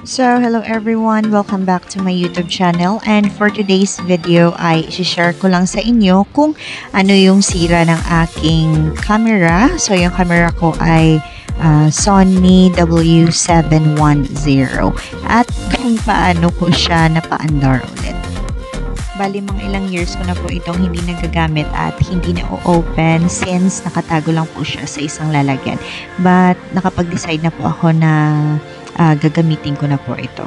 So, hello everyone! Welcome back to my YouTube channel, and for today's video ay i-share ko lang sa inyo kung ano yung sira ng aking camera. So, yung camera ko ay Sony W710 at kung paano ko siya napaandar ulit. Bali, mga ilang years ko na po itong hindi nagagamit at hindi na open since nakatago lang po siya sa isang lalagyan. But, nakapag-decide na po ako na gagamitin ko na po ito.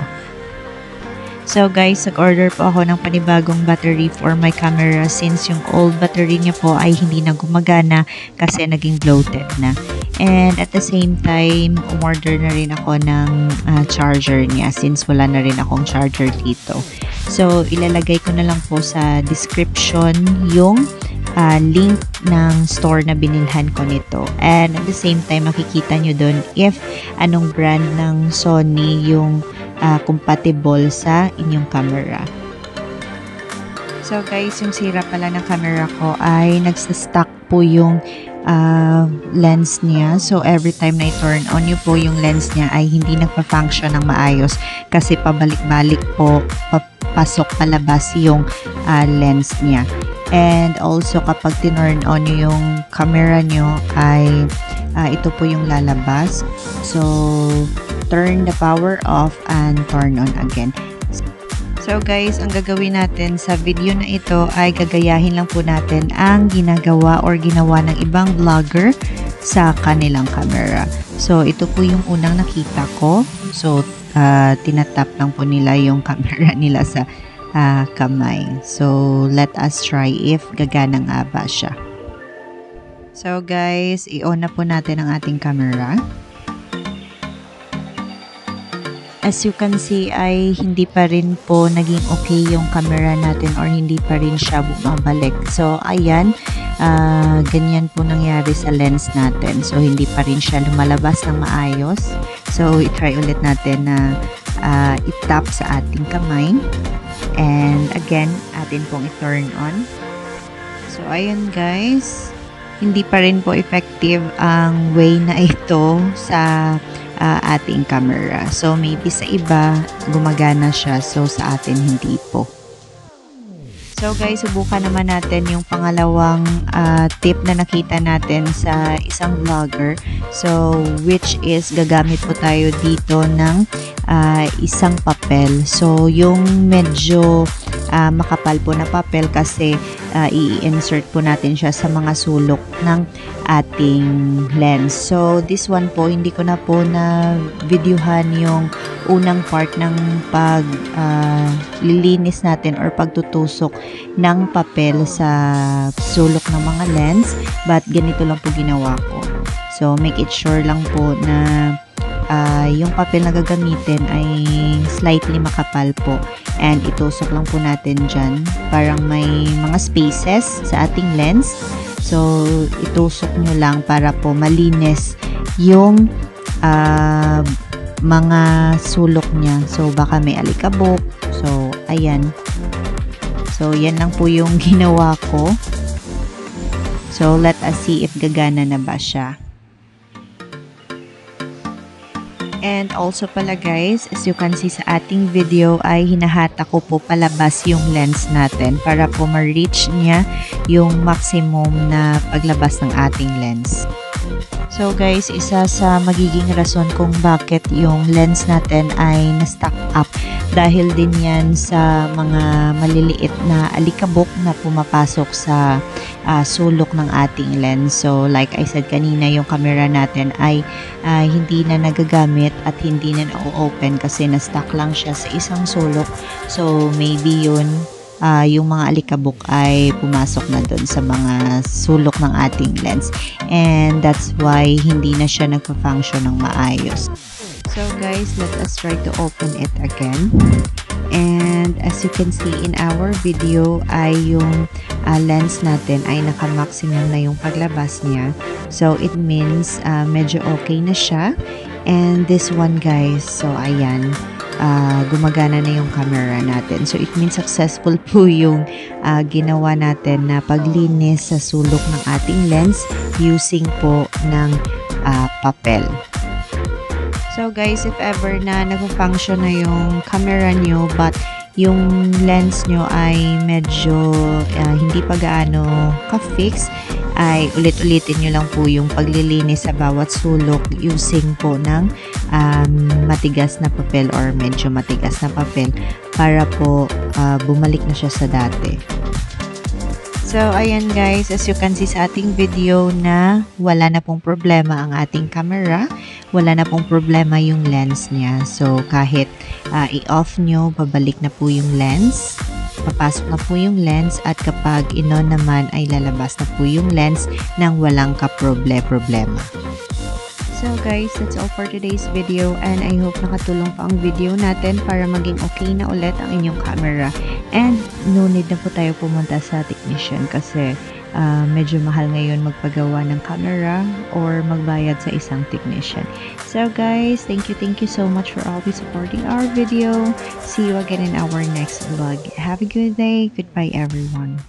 So guys, nag-order po ako ng panibagong battery for my camera since yung old battery niya po ay hindi na gumagana kasi naging bloated na. And at the same time, umorder na rin ako ng charger niya since wala na rin akong charger dito. So, ilalagay ko na lang po sa description yung link ng store na binilhan ko nito. And at the same time, makikita nyo dun if anong brand ng Sony yung compatible sa inyong camera. So guys, yung sira pala ng camera ko ay nagsa-stuck po yung lens niya. So every time na i-turn on nyo po yung lens niya ay hindi nagpa-function ng maayos kasi pabalik-balik po, pasok palabas yung lens niya. And also kapag tinurn on nyo yung camera nyo ay ito po yung lalabas. So turn the power off and turn on again. So guys, ang gagawin natin sa video na ito ay gagayahin lang po natin ang ginagawa or ginawa ng ibang vlogger sa kanilang camera. So ito po yung unang nakita ko. So tinatap lang po nila yung camera nila sa kamay. So let us try if gagana nga ba siya. So guys, i-on na po natin ang ating camera. As you can see ay hindi pa rin po naging okay yung camera natin or hindi pa rin siya bumabalik. So ayan, ganyan po nangyari sa lens natin. So hindi pa rin siya lumalabas ng maayos. So i-try ulit natin na i-tap sa ating kamay. And again, atin pong i-turn on. So ayan guys, hindi pa rin po effective ang way na ito sa ating camera. So maybe sa iba gumagana siya, so sa atin hindi po. So guys, subukan naman natin yung pangalawang tip na nakita natin sa isang vlogger. So which is gagamit po tayo dito ng isang papel. So yung medyo makapal po na papel kasi i-insert po natin siya sa mga sulok ng ating lens. So this one po, hindi ko na po na videohan yung unang part ng paglilinis natin or pagtutusok ng papel sa sulok ng mga lens, but ganito lang po ginawa ko. So make it sure lang po na yung papel na gagamitin ay slightly makapal po, and itusok lang po natin dyan. Parang may mga spaces sa ating lens, so itusok nyo lang para po malinis yung mga sulok niya. So baka may alikabok. So ayan, so yan lang po yung ginawa ko. So let us see if gagana na ba siya. And also pala guys, as you can see sa ating video ay hinahata ko po palabas yung lens natin para po ma-reach niya yung maximum na paglabas ng ating lens. So guys, isa sa magiging rason kung bakit yung lens natin ay na-stuck up dahil din yan sa mga maliliit na alikabok na pumapasok sa sulok ng ating lens. So like I said kanina, yung camera natin ay hindi na nagagamit at hindi na na-open kasi na-stuck lang siya sa isang sulok. So maybe yun, yung mga alikabok ay pumasok na doon sa mga sulok ng ating lens, and that's why hindi na siya nagpa-function ng maayos. So guys, let us try to open it again. And as you can see in our video ay yung lens natin ay naka-maximum na yung paglabas niya. So it means medyo okay na siya. And this one guys, so ayan, gumagana na yung camera natin. So it means successful po yung ginawa natin na paglinis sa sulok ng ating lens using po ng papel. So guys, if ever na nag-function na yung camera nyo but yung lens nyo ay medyo hindi pa gaano ka-fix, ay ulit-ulitin nyo lang po yung paglilinis sa bawat sulok using po ng matigas na papel or medyo matigas na papel para po bumalik na siya sa dati. So, ayan guys, as you can see sa ating video na wala na pong problema ang ating camera. Wala na pong problema yung lens niya. So, kahit i-off nyo, babalik na po yung lens. Papasok na po yung lens at kapag in-on naman ay lalabas na po yung lens nang walang ka-problema. So guys, that's all for today's video and I hope nakatulong pa ang video natin para maging okay na ulit ang inyong camera. And no need na po tayo pumunta sa technician kasi medyo mahal ngayon magpagawa ng camera or magbayad sa isang technician. So guys, thank you so much for always supporting our video. See you again in our next vlog. Have a good day. Goodbye everyone.